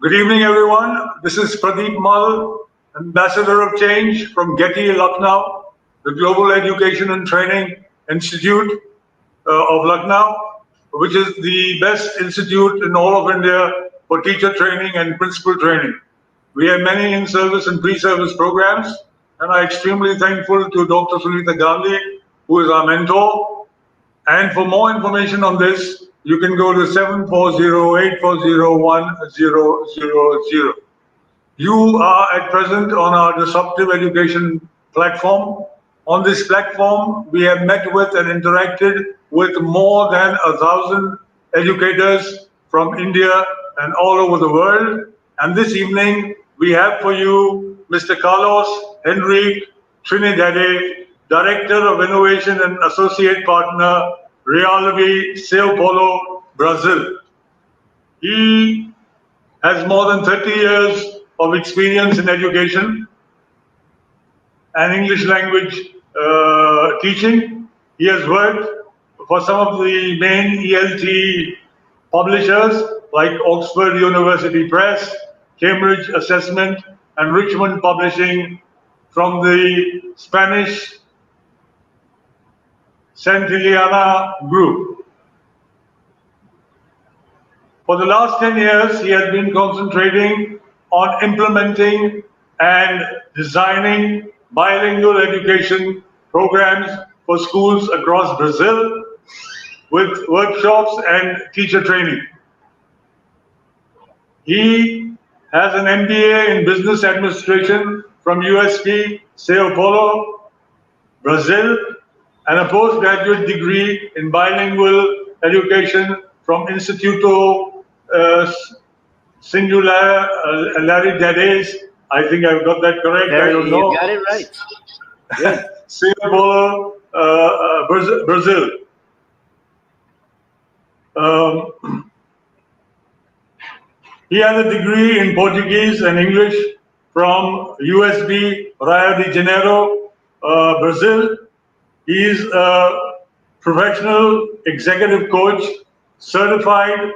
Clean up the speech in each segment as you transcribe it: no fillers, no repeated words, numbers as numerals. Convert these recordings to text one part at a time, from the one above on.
Good evening, everyone. This is Pradeep, Ambassador of Change from GETI, Lucknow, the Global Education and Training Institute of Lucknow, which is the best institute in all of India for teacher training and principal training. We have many in-service and pre-service programs, and I'm extremely thankful to Dr. Sunita Gandhi, who is our mentor. And for more information on this, you can go to 740-840-1000. You are at present on our disruptive education platform. On this platform, we have met with and interacted with more than 1,000 educators from India and all over the world. And this evening, we have for you Mr. Carlos Henrique Trindade, Director of Innovation and Associate Partner, Realvi, Sao Paulo, Brazil. He has more than 30 years of experience in education and English language teaching. He has worked for some of the main ELT publishers like Oxford University Press, Cambridge Assessment, and Richmond Publishing from the Spanish Santillana Group. For the last 10 years, he has been concentrating on implementing and designing bilingual education programs for schools across Brazil with workshops and teacher training. He has an MBA in Business Administration from USP, Sao Paulo, Brazil, and a postgraduate degree in bilingual education from Instituto Singularidades. I think I've got that correct. I don't know. You got it right. Good. Sao Paulo, Brazil. He has a degree in Portuguese and English from USB Rio de Janeiro, Brazil. He is a professional executive coach certified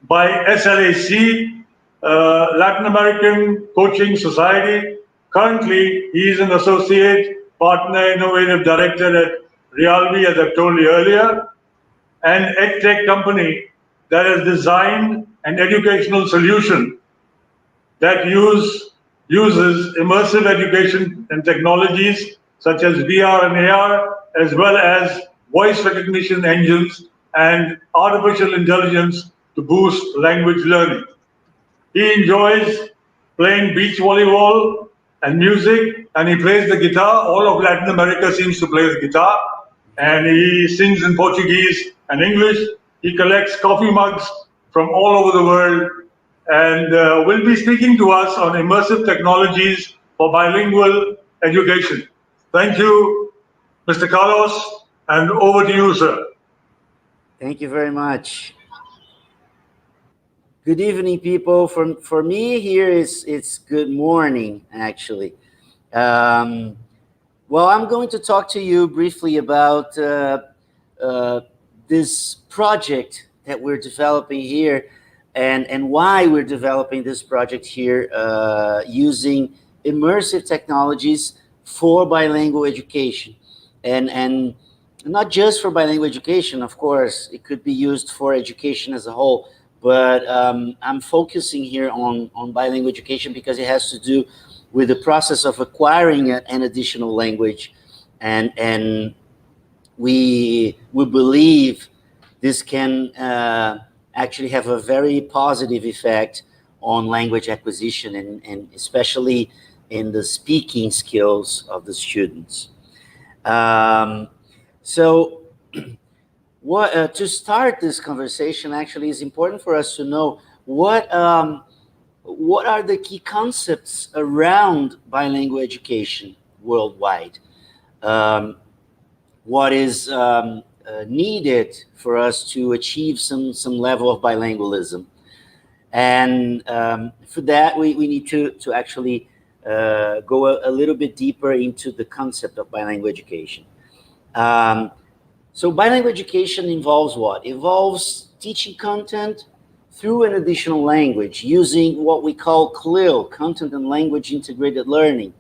by SLAC, Latin American Coaching Society. Currently, he is an associate partner, innovative director at Realvi, as I've told you earlier, an edtech company that has designed an educational solution that uses immersive education and technologies such as VR and AR, as well as voice recognition engines and artificial intelligence to boost language learning. He enjoys playing beach volleyball and music, and he plays the guitar. All of Latin America seems to play the guitar, and he sings in Portuguese and English. He collects coffee mugs from all over the world, and will be speaking to us on immersive technologies for bilingual education. Thank you, Mr. Carlos, and over to you, sir. Thank you very much. Good evening, people. For me here, it's good morning, actually. Well, I'm going to talk to you briefly about this project that we're developing here and why we're developing this project here using immersive technologies for bilingual education. And not just for bilingual education, of course, it could be used for education as a whole, but I'm focusing here on bilingual education because it has to do with the process of acquiring an additional language. And we believe this can actually have a very positive effect on language acquisition and especially in the speaking skills of the students. So to start this conversation, actually, is important for us to know what are the key concepts around bilingual education worldwide. What is needed for us to achieve some level of bilingualism. And for that, we need to actually go a little bit deeper into the concept of bilingual education. So bilingual education involves what? It involves teaching content through an additional language, using what we call CLIL, Content and Language Integrated Learning,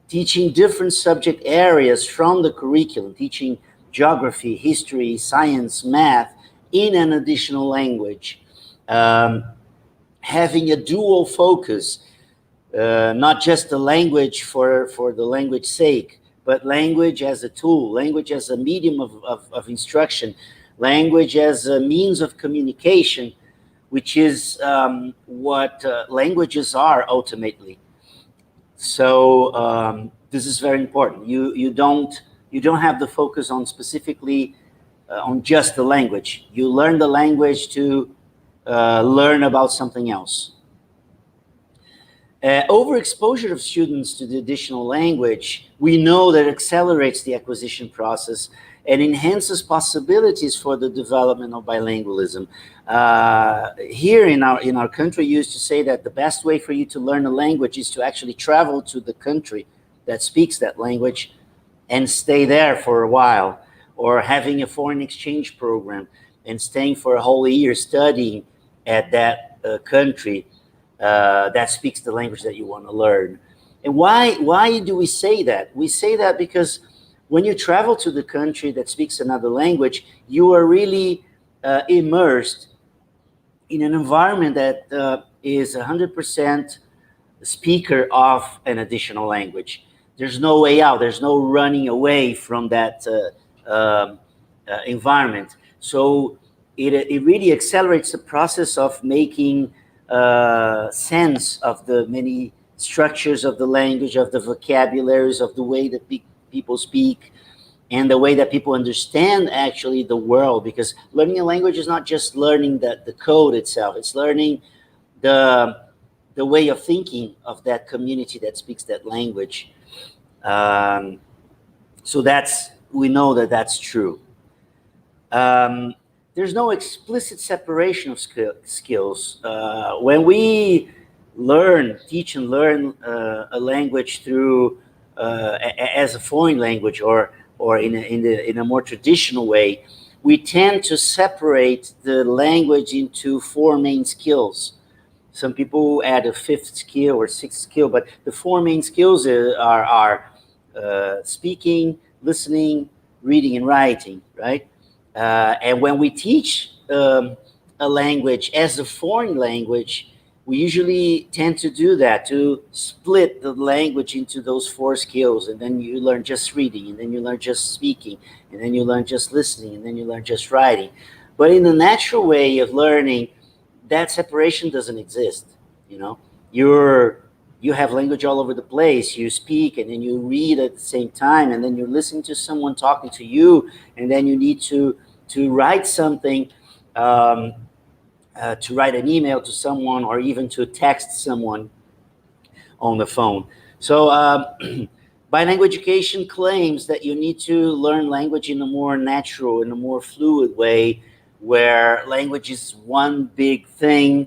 teaching different subject areas from the curriculum, teaching geography, history, science, math in an additional language, having a dual focus, not just the language for the language sake, but language as a tool, language as a medium of instruction, language as a means of communication, which is what languages are ultimately. So this is very important. You don't have the focus on specifically on just the language. You learn the language to learn about something else. Overexposure of students to the additional language, we know that accelerates the acquisition process and enhances possibilities for the development of bilingualism. Here in our country, you used to say that the best way for you to learn a language is to actually travel to the country that speaks that language and stay there for a while, or having a foreign exchange program and staying for a whole year studying at that country that speaks the language that you want to learn. And why do we say that? We say that because when you travel to the country that speaks another language, you are really immersed in an environment that is 100% speaker of an additional language. There's no way out. There's no running away from that environment. So it really accelerates the process of making sense of the many structures of the language, of the vocabularies, of the way that people speak, and the way that people understand actually the world. Because learning a language is not just learning the code itself, it's learning the way of thinking of that community that speaks that language. So we know that that's true. There's no explicit separation of skills. When we teach and learn a language through as a foreign language or in a more traditional way, we tend to separate the language into four main skills. Some people add a fifth skill or sixth skill, but the four main skills are speaking, listening, reading, and writing, right? And when we teach a language as a foreign language, we usually tend to do that, to split the language into those four skills. And then you learn just reading, and then you learn just speaking, and then you learn just listening, and then you learn just writing. But in the natural way of learning, that separation doesn't exist. You have language all over the place. You speak and then you read at the same time, and then you're listening to someone talking to you, and then you need to write something, to write an email to someone, or even to text someone on the phone. So bilingual education claims that you need to learn language in a more natural, in a more fluid way, where language is one big thing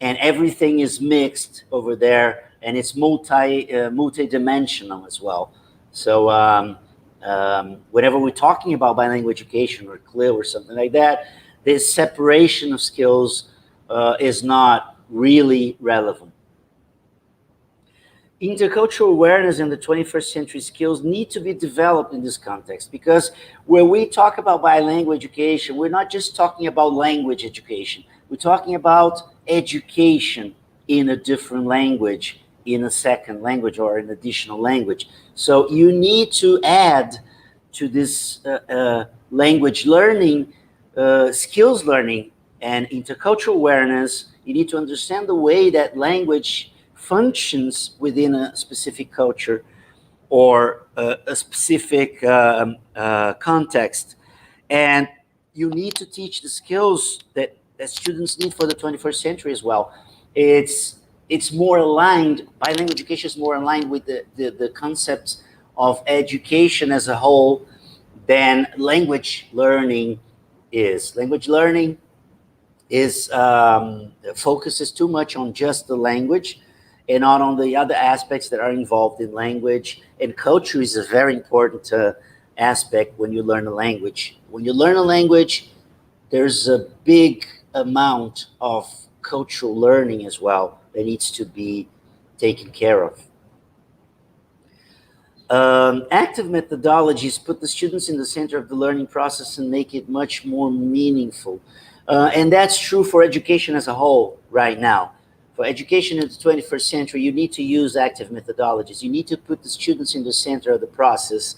and everything is mixed over there, and it's multi-dimensional as well. So whenever we're talking about bilingual education or CLIL or something like that, this separation of skills is not really relevant. Intercultural awareness and the 21st century skills need to be developed in this context, because when we talk about bilingual education, we're not just talking about language education. We're talking about education in a different language, in a second language, or an additional language. So you need to add to this language learning, skills learning, and intercultural awareness. You need to understand the way that language functions within a specific culture or a specific context. And you need to teach the skills that students need for the 21st century as well. It's more aligned, bilingual education is more aligned with the concepts of education as a whole than language learning is. Language learning focuses too much on just the language and not on the other aspects that are involved in language. And culture is a very important aspect when you learn a language. When you learn a language, there's a big amount of cultural learning as well that needs to be taken care of. Active methodologies put the students in the center of the learning process and make it much more meaningful. And that's true for education as a whole right now. For education in the 21st century, you need to use active methodologies. You need to put the students in the center of the process.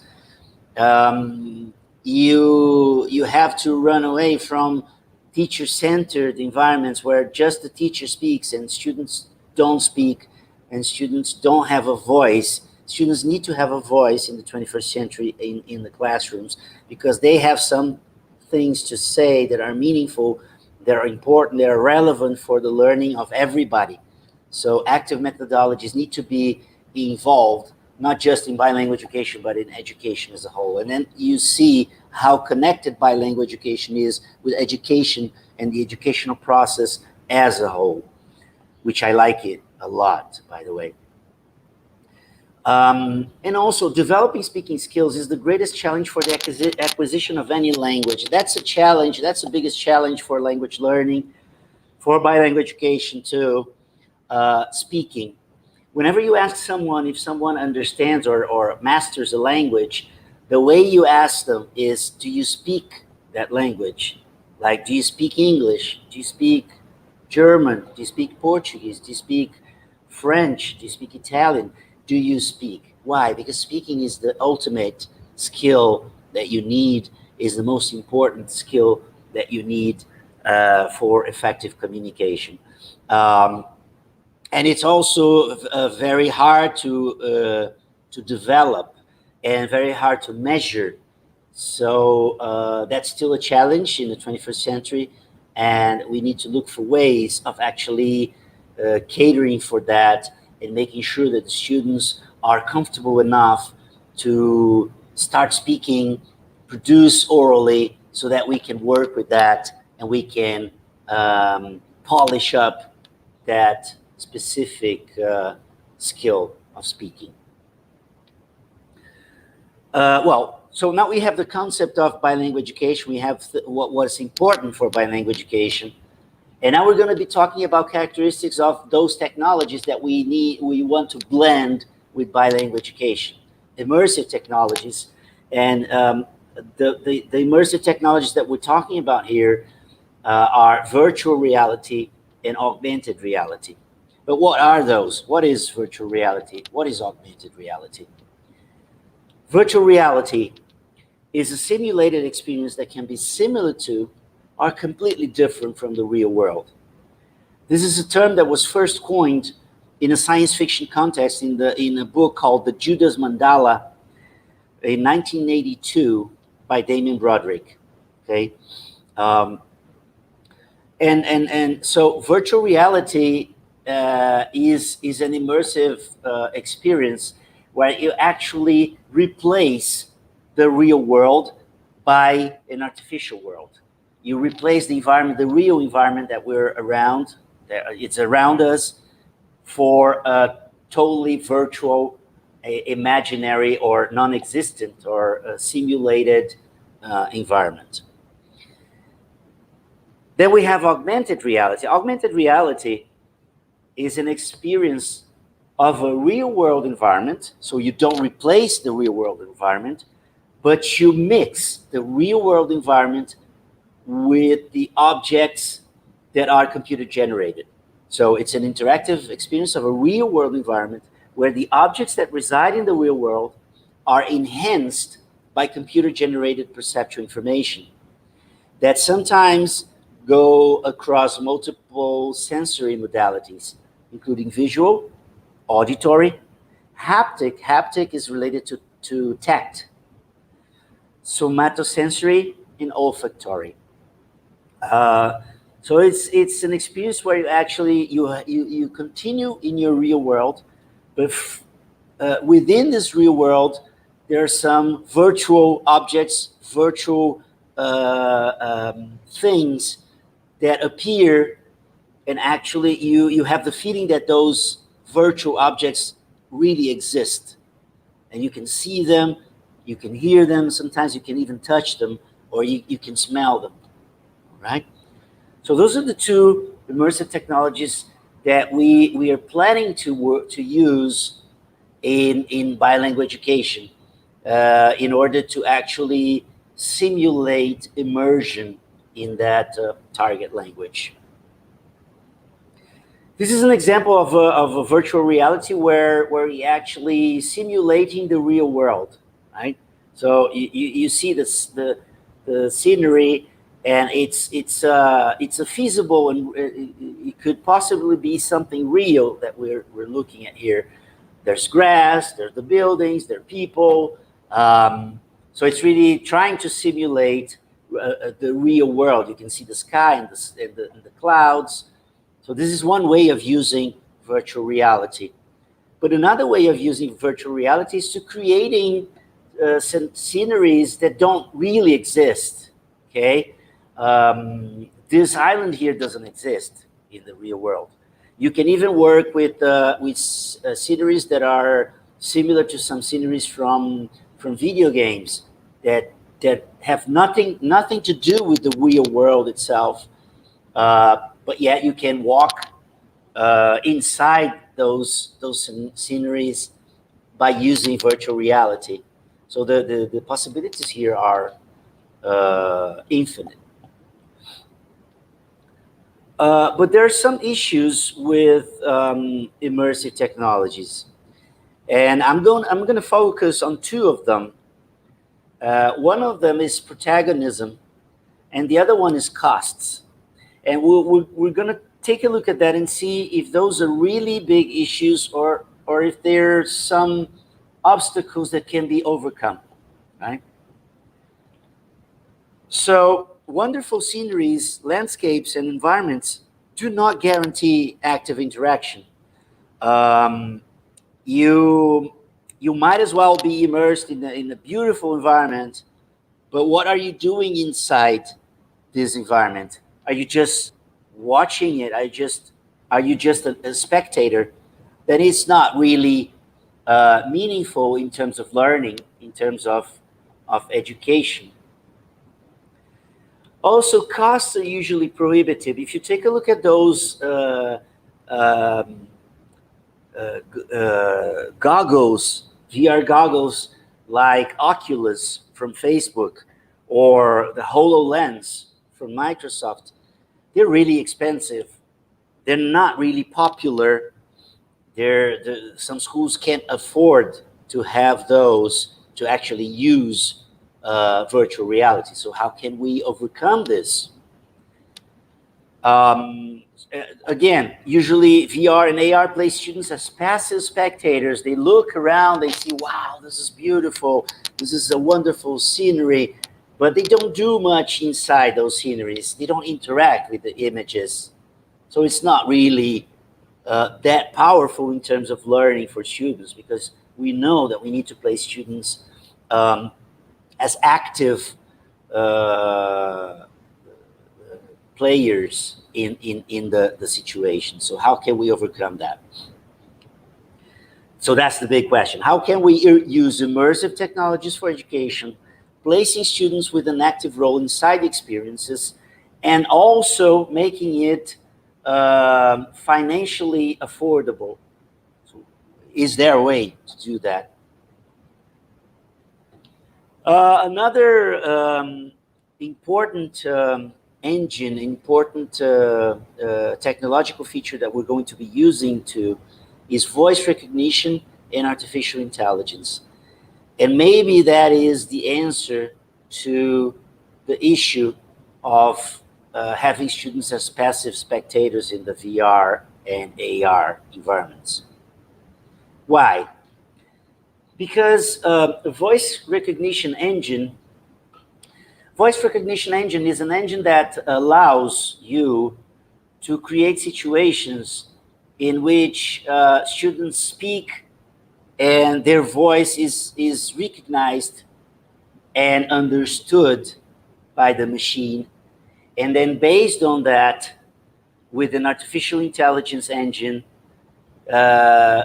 You have to run away from teacher-centered environments where just the teacher speaks and students don't speak and students don't have a voice. Students need to have a voice in the 21st century in the classrooms because they have some things to say that are meaningful, that are important, that are relevant for the learning of everybody. So active methodologies need to be involved, not just in bilingual education, but in education as a whole. And then you see how connected bilingual education is with education and the educational process as a whole, which I like it a lot, by the way. And also, developing speaking skills is the greatest challenge for the acquisition of any language. That's a challenge. That's the biggest challenge for language learning, for bilingual education too, speaking. Whenever you ask someone if someone understands or masters a language, the way you ask them is, do you speak that language? Like, do you speak English? Do you speak German? Do you speak Portuguese? Do you speak French? Do you speak Italian? Do you speak? Why? Because speaking is the ultimate skill that you need, is the most important skill that you need for effective communication. And it's also very hard to develop and very hard to measure. So that's still a challenge in the 21st century, and we need to look for ways of actually catering for that and making sure that the students are comfortable enough to start speaking, produce orally, so that we can work with that and we can polish up that specific skill of speaking. So now we have the concept of bilingual education. We have what was important for bilingual education. And now we're going to be talking about characteristics of those technologies that we want to blend with bilingual education. Immersive technologies. And the immersive technologies that we're talking about here are virtual reality and augmented reality. But what are those? What is virtual reality? What is augmented reality? Virtual reality is a simulated experience that can be similar to or completely different from the real world. This is a term that was first coined in a science fiction context in a book called The Judas Mandala in 1982 by Damien Broderick. Okay, and so virtual reality is an immersive experience where you actually replace the real world by an artificial world. You replace the environment, the real environment that we're around, that it's around us, for a totally virtual, imaginary, or non-existent, or simulated environment. Then we have augmented reality. Augmented reality is an experience of a real-world environment, so you don't replace the real-world environment, but you mix the real-world environment with the objects that are computer generated. So it's an interactive experience of a real world environment where the objects that reside in the real world are enhanced by computer generated perceptual information that sometimes go across multiple sensory modalities, including visual, auditory, haptic. Haptic is related to tact, somatosensory, and olfactory. So it's an experience where you actually you continue in your real world, but within this real world there are some virtual objects, virtual things that appear, and actually you have the feeling that those virtual objects really exist, and you can see them, you can hear them, sometimes you can even touch them, or you can smell them. Right? So those are the two immersive technologies that we are planning to use in bilingual education in order to actually simulate immersion in that target language. This is an example of a virtual reality where you're actually simulating the real world, right? So you see this, the scenery, and it's a feasible, and it could possibly be something real that we're looking at here. There's grass, there's the buildings, there are people. So it's really trying to simulate the real world. You can see the sky and the clouds. So this is one way of using virtual reality. But another way of using virtual reality is to creating sceneries that don't really exist. Okay, this island here doesn't exist in the real world. You can even work with sceneries that are similar to some sceneries from video games that have nothing to do with the real world itself. But yet you can walk inside those sceneries by using virtual reality. So the possibilities here are infinite. But there are some issues with immersive technologies, and I'm going to focus on two of them. One of them is protagonism, and the other one is costs. And we're going to take a look at that and see if those are really big issues, or if there's some obstacles that can be overcome, right? So wonderful sceneries, landscapes, and environments do not guarantee active interaction. Um, you you might as well be immersed in a beautiful environment, but what are you doing inside this environment? Are you just watching it? Are you just a spectator? Then it's not really meaningful in terms of learning, in terms of education. Also, costs are usually prohibitive. If you take a look at those um, goggles, VR goggles like Oculus from Facebook or the HoloLens from Microsoft, they're really expensive. They're not really popular. Some schools can't afford to have those to actually use virtual reality. So how can we overcome this? Um, Again, usually VR and AR place students as passive spectators. They look around, they see, wow, this is beautiful. This is a wonderful scenery, but they don't do much inside those sceneries. They don't interact with the images. So it's not really that powerful in terms of learning for students, because we know that we need to place students as active uh, players in the situation. So how can we overcome that? So that's the big question. How can we use immersive technologies for education, placing students with an active role inside the experiences, and also making it financially affordable? So is there a way to do that? Another important important technological feature that we're going to be using is voice recognition and artificial intelligence. And maybe that is the answer to the issue of having students as passive spectators in the VR and AR environments. Why? Because voice recognition engine is an engine that allows you to create situations in which students speak and their voice is recognized and understood by the machine. And then based on that, with an artificial intelligence engine,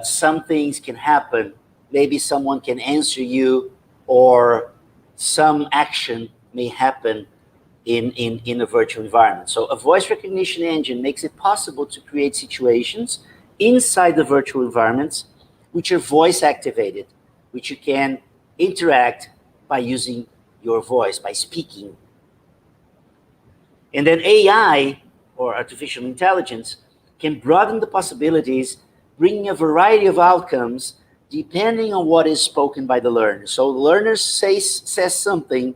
some things can happen. Maybe someone can answer you, or some action may happen in a virtual environment. So a voice recognition engine makes it possible to create situations inside the virtual environments which are voice activated, which you can interact by using your voice, by speaking. And then AI, or artificial intelligence, can broaden the possibilities, bringing a variety of outcomes depending on what is spoken by the learner. So the learner says something,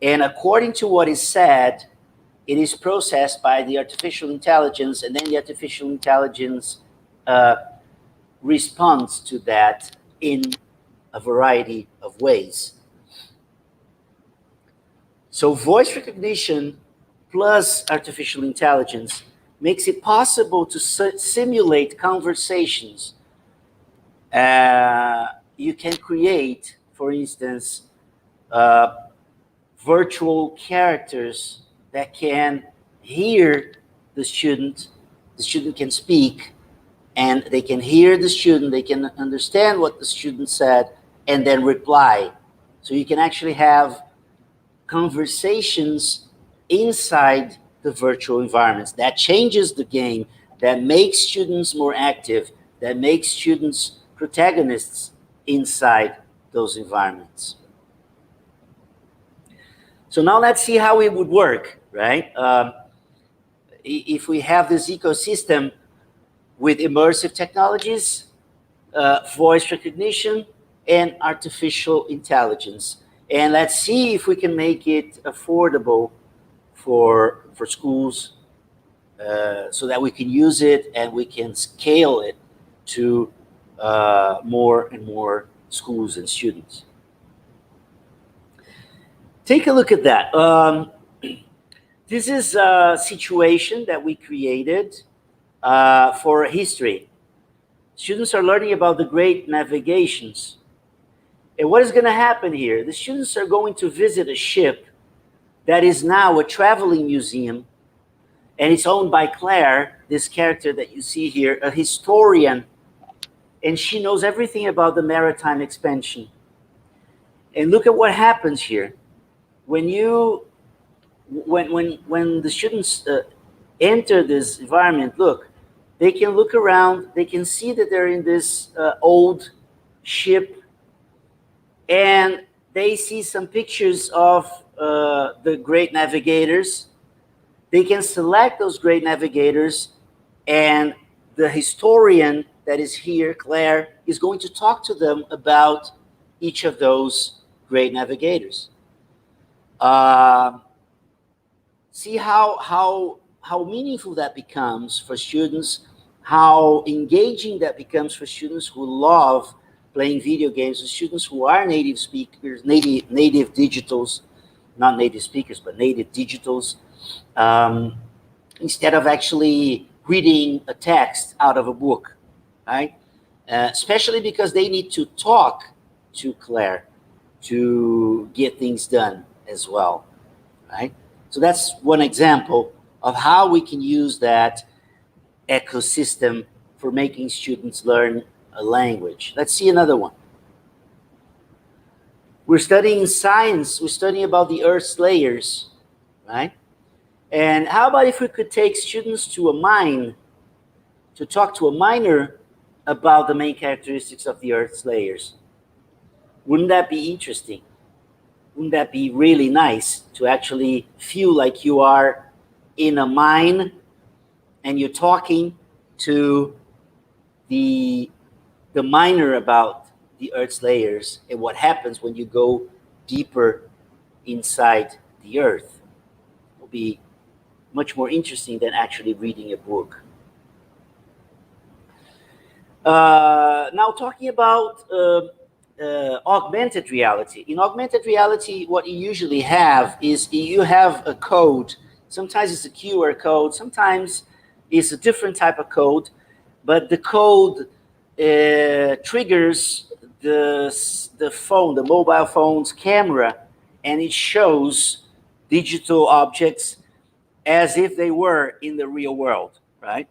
and according to what is said, it is processed by the artificial intelligence, and then the artificial intelligence responds to that in a variety of ways. So voice recognition plus artificial intelligence makes it possible to simulate conversations. You can create, for instance, virtual characters that can hear the student can speak, and they can hear the student, they can understand what the student said, and then reply. So you can actually have conversations inside the virtual environments. That changes the game, that makes students more active, that makes students protagonists inside those environments. So now let's see how it would work, right? If we have this ecosystem with immersive technologies, voice recognition, and artificial intelligence. And let's see if we can make it affordable for schools so that we can use it and we can scale it to more and more schools and students. Take a look at that. This is a situation that we created for history. Students are learning about the great navigations. And what is going to happen here? The students are going to visit a ship that is now a traveling museum, and it's owned by Claire, this character that you see here, a historian, and she knows everything about the maritime expansion. And look at what happens here. When the students enter this environment, look, they can look around, they can see that they're in this old ship, and they see some pictures of the great navigators. They can select those great navigators, and the historian that is here, Claire, is going to talk to them about each of those great navigators. See how meaningful that becomes for students, how engaging that becomes for students who love playing video games, and students who are native speakers, native digitals, not native speakers, but native digitals, instead of actually reading a text out of a book, right? Especially because they need to talk to Claire to get things done as well, right? So that's one example of how we can use that ecosystem for making students learn a language. Let's see another one. We're studying science. We're studying about the Earth's layers, right? And how about if we could take students to a mine to talk to a miner about the main characteristics of the Earth's layers? Wouldn't that be interesting? Wouldn't that be really nice to actually feel like you are in a mine and you're talking to the miner about the Earth's layers and what happens when you go deeper inside the Earth? It will be much more interesting than actually reading a book. Now talking about augmented reality. In augmented reality, what you usually have is you have a code. Sometimes it's a QR code, sometimes it's a different type of code, but the code triggers the phone, the mobile phone's camera, and it shows digital objects as if they were in the real world, right?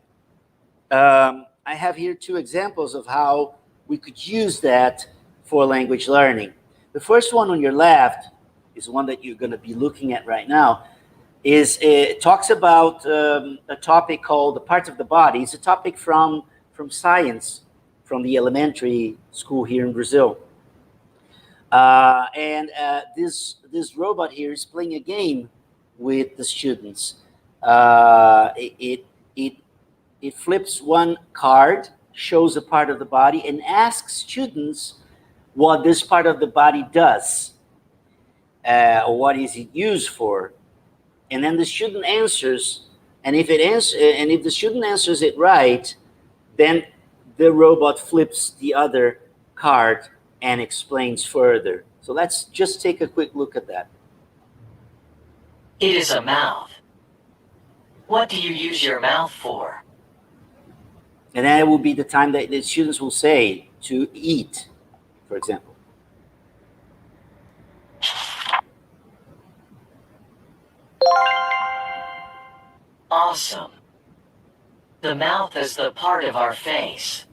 I have here two examples of how we could use that for language learning. The first one on your left is one that you're going to be looking at right now. It talks about a topic called the parts of the body. It's a topic from science, from the elementary school here in Brazil. This robot here is playing a game with the students. It flips one card, shows a part of the body, and asks students what this part of the body does, or what is it used for. And then the student answers, and if the student answers it right, then the robot flips the other card and explains further. So let's just take a quick look at that. It is a mouth. What do you use your mouth for? And then it will be the time that the students will say to eat, for example. Awesome. The mouth is the part of our face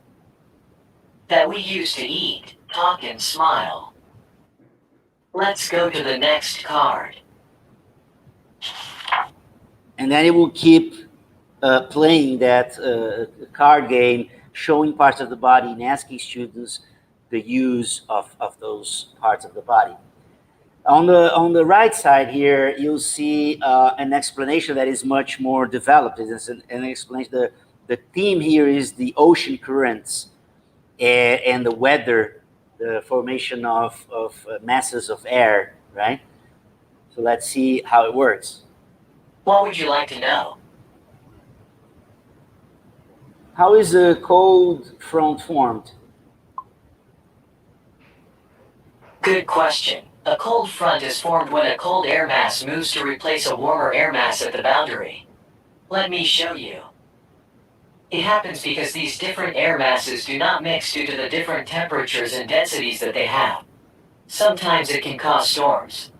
that we use to eat, talk, and smile. Let's go to the next card. And then it will keep playing that card game, showing parts of the body and asking students the use of those parts of the body. On the right side here, you'll see an explanation that is much more developed. It's an explanation. The theme here is the ocean currents and the weather, the formation of masses of air, right? So let's see how it works. What would you like to know? How is a cold front formed? Good question. A cold front is formed when a cold air mass moves to replace a warmer air mass at the boundary. Let me show you. It happens because these different air masses do not mix due to the different temperatures and densities that they have. Sometimes it can cause storms.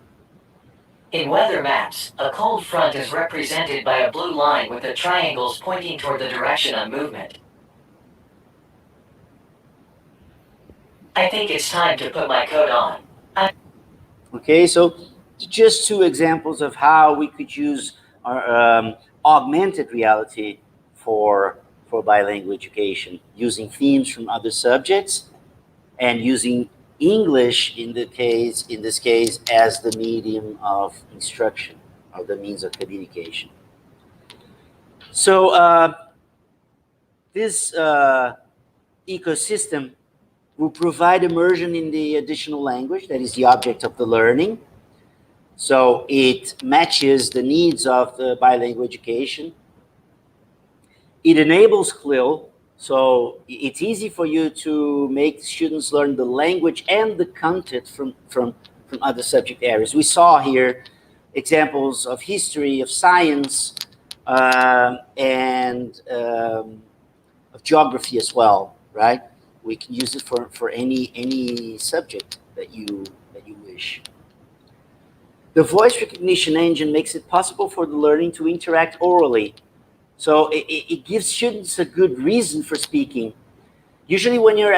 In weather maps, a cold front is represented by a blue line with the triangles pointing toward the direction of movement. I think it's time to put my coat on. Okay, so just two examples of how we could use our augmented reality for bilingual education, using themes from other subjects and using English in this case as the medium of instruction, or the means of communication. So this ecosystem will provide immersion in the additional language that is the object of the learning. So it matches the needs of the bilingual education. It enables CLIL, so it's easy for you to make students learn the language and the content from other subject areas. We saw here examples of history, of science, and of geography as well, right? We can use it for any subject that you wish. The voice recognition engine makes it possible for the learning to interact orally. So it gives students a good reason for speaking. Usually when you're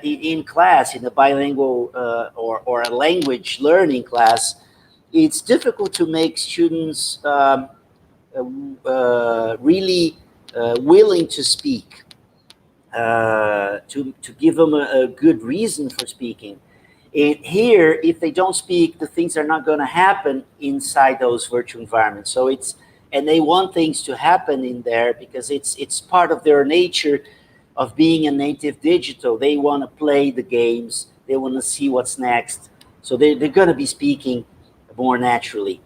in class, in a bilingual or a language learning class, it's difficult to make students really willing to speak, to give them a good reason for speaking. And here, if they don't speak, the things are not going to happen inside those virtual environments. So and they want things to happen in there because it's part of their nature of being a native digital. They want to play the games. They want to see what's next. So they're going to be speaking more naturally.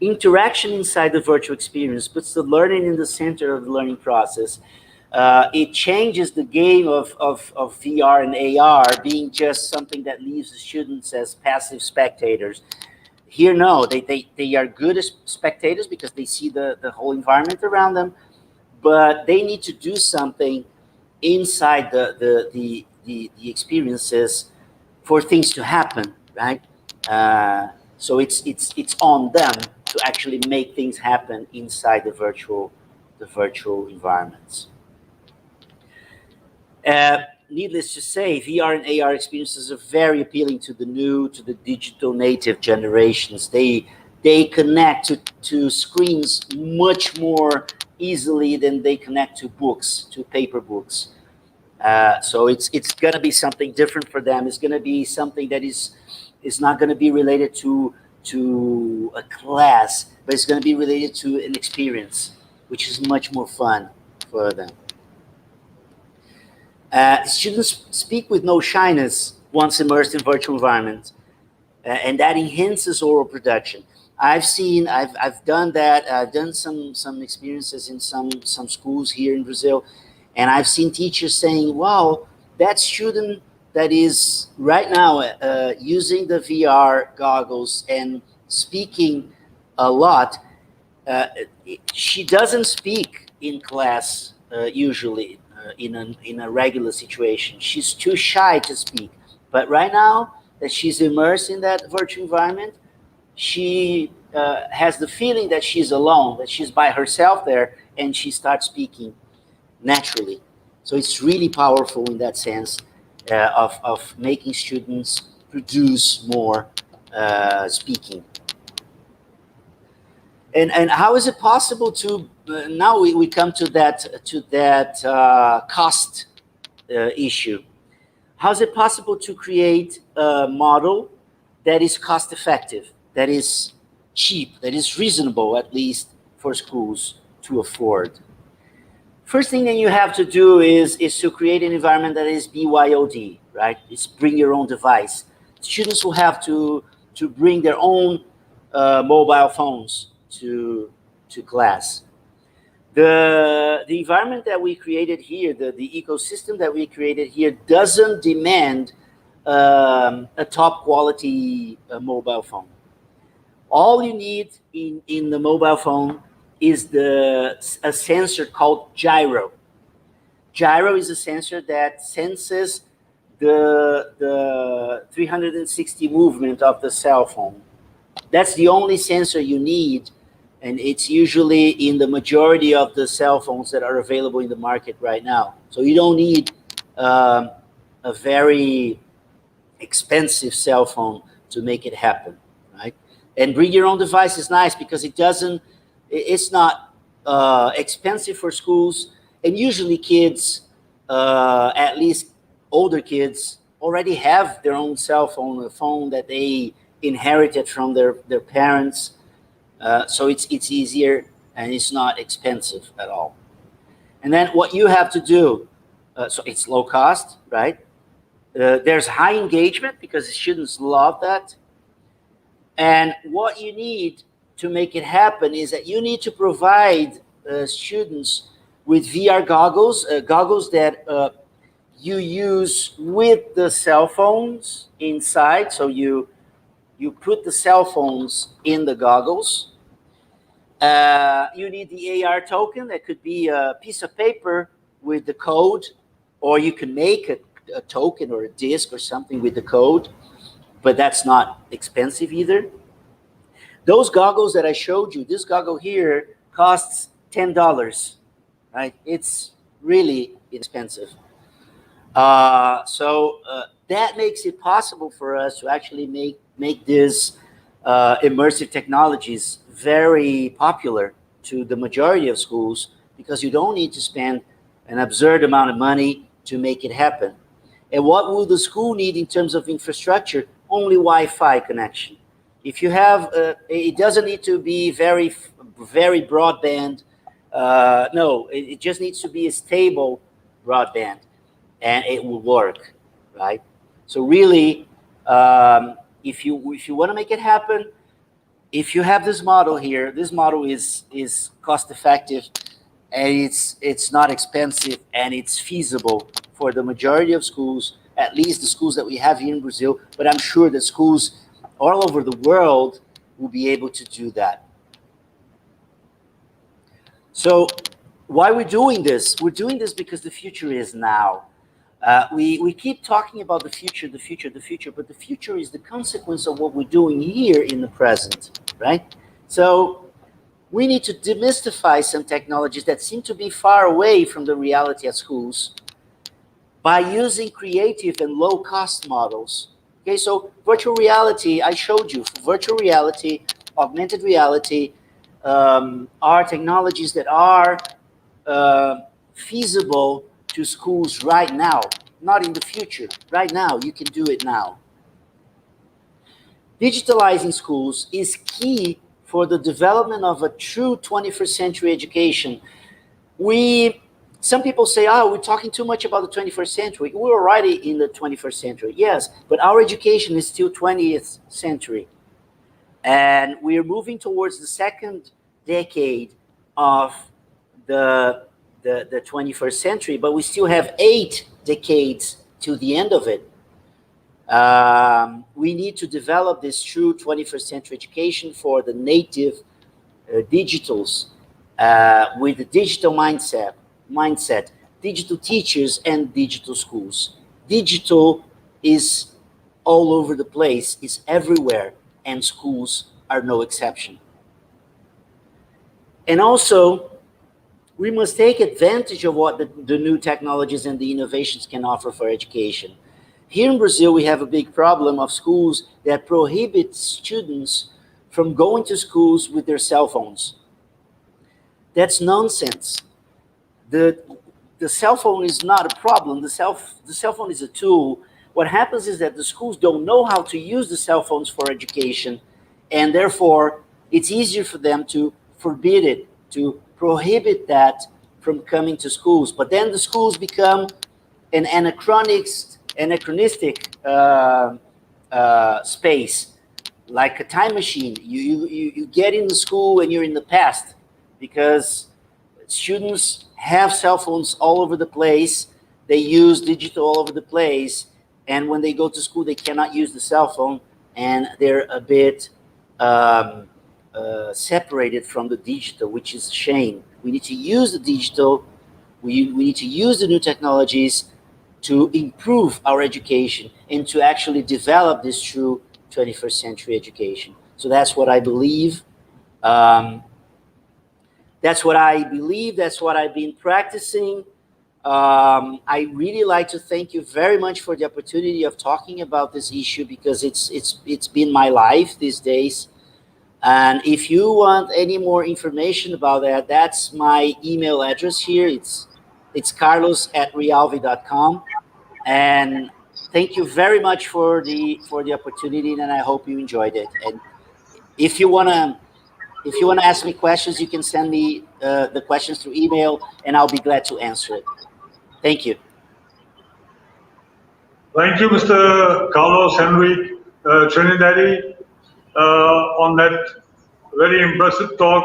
Interaction inside the virtual experience puts the learning in the center of the learning process. It changes the game of VR and AR being just something that leaves the students as passive spectators. Here, no, they are good as spectators because they see the whole environment around them, but they need to do something inside the experiences for things to happen, right? So it's on them to actually make things happen inside the virtual environments. Needless to say, VR and AR experiences are very appealing to the digital native generations. They they connect to screens much more easily than they connect to books, to paper books. So it's going to be something different for them. It's going to be something that is not going to be related to a class, but it's going to be related to an experience, which is much more fun for them. Students speak with no shyness once immersed in virtual environments, and that enhances oral production. I've done that. I've done some experiences in some schools here in Brazil, and I've seen teachers saying, "Wow, that student that is right now using the VR goggles and speaking a lot, she doesn't speak in class usually in a regular situation. She's too shy to speak. But right now that she's immersed in that virtual environment, she has the feeling that she's alone, that she's by herself there, and she starts speaking naturally. So it's really powerful in that sense of making students produce more speaking. And how is it possible to now we come to that cost issue? How is it possible to create a model that is cost effective, that is cheap, that is reasonable, at least for schools to afford? First thing that you have to do is to create an environment that is BYOD, right? It's bring your own device. Students will have to bring their own mobile phones to class. The environment that we created here, the ecosystem that we created here, doesn't demand a top quality mobile phone. All you need in the mobile phone is a sensor called gyro. Gyro is a sensor that senses the 360 movement of the cell phone. That's the only sensor you need, and it's usually in the majority of the cell phones that are available in the market right now. So you don't need a very expensive cell phone to make it happen, right? And bring your own device is nice because it's not expensive for schools, and usually kids, at least older kids, already have their own cell phone, a phone that they inherited from their parents. So it's easier and it's not expensive at all. And then what you have to do, so it's low cost, right? There's high engagement because the students love that. And what you need to make it happen is that you need to provide students with VR goggles, goggles that you use with the cell phones inside. So you put the cell phones in the goggles. You need the AR token. That could be a piece of paper with the code, or you can make a token or a disk or something with the code, but that's not expensive either. Those goggles that I showed you, this goggle here costs $10, right? It's really inexpensive. So that makes it possible for us to actually make this immersive technologies very popular to the majority of schools, because you don't need to spend an absurd amount of money to make it happen. And what will the school need in terms of infrastructure? Only Wi-Fi connection. If you have, it doesn't need to be very broadband. No, it just needs to be a stable broadband, and it will work, right? So really, if you want to make it happen, if you have this model here, this model is cost effective, and it's not expensive, and it's feasible for the majority of schools, at least the schools that we have here in Brazil, but I'm sure that schools all over the world will be able to do that. So why we're doing this? We're doing this because the future is now. We keep talking about the future, but the future is the consequence of what we're doing here in the present, right? So we need to demystify some technologies that seem to be far away from the reality at schools by using creative and low-cost models. Okay, so virtual reality, I showed you, virtual reality augmented reality are technologies that are feasible to schools right now, not in the future. Right now, you can do it now. Digitalizing schools is key for the development of a true 21st century education. Some people say, oh, we're talking too much about the 21st century. We're already in the 21st century. Yes, but our education is still 20th century. And we're moving towards the second decade of the 21st century, but we still have 8 decades to the end of it. We need to develop this true 21st century education for the native digitals with the digital mindset, digital teachers and digital schools. Digital is all over the place, is everywhere, and schools are no exception. And also, we must take advantage of what the new technologies and the innovations can offer for education. Here in Brazil, we have a big problem of schools that prohibit students from going to schools with their cell phones. That's nonsense. The cell phone is not a problem. The cell phone is a tool. What happens is that the schools don't know how to use the cell phones for education, and therefore it's easier for them to forbid it, to prohibit that from coming to schools. But then the schools become an anachronistic space, like a time machine. You get in the school and you're in the past, because students have cell phones all over the place. They use digital all over the place. And when they go to school, they cannot use the cell phone, and they're a bit separated from the digital, which is a shame. We need to use the digital. We need to use the new technologies to improve our education and to actually develop this true 21st century education. So that's what I believe. That's what I've been practicing. I really like to thank you very much for the opportunity of talking about this issue, because it's been my life these days. And if you want any more information about that, that's my email address here. It's carlos@realvi.com. And thank you very much for the opportunity, and I hope you enjoyed it. And if you wanna ask me questions, you can send me the questions through email, and I'll be glad to answer it. Thank you. Thank you, Mr. Carlos Henrique Trindade, on that very impressive talk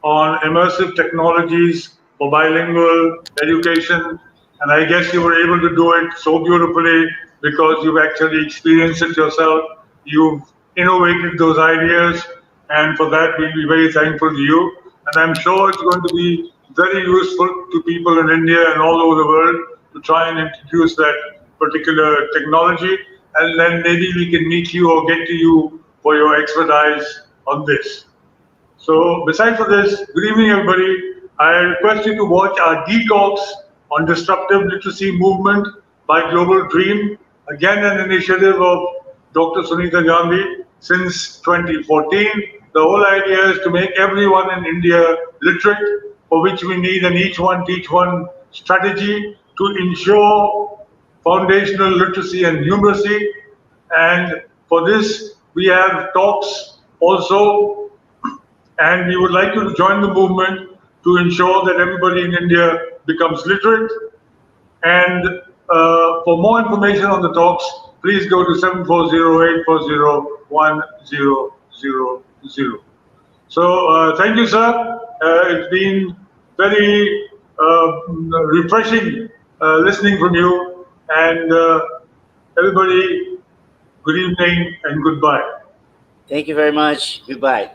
on immersive technologies for bilingual education. And I guess you were able to do it so beautifully because you've actually experienced it yourself. You've innovated those ideas, and for that we'll be very thankful to you. And I'm sure it's going to be very useful to people in India and all over the world to try and introduce that particular technology. And then maybe we can meet you or get to you for your expertise on this. So besides for this, good evening everybody. I request you to watch our detox on disruptive literacy movement by Global Dream, again an initiative of Dr. Sunita Gandhi since 2014. The whole idea is to make everyone in India literate, for which we need an each one teach one strategy to ensure foundational literacy and numeracy. And for this, we have talks also, and we would like you to join the movement to ensure that everybody in India becomes literate. And for more information on the talks, please go to 7408401000. So thank you, sir. It's been very refreshing listening from you. And everybody, good evening and goodbye. Thank you very much. Goodbye.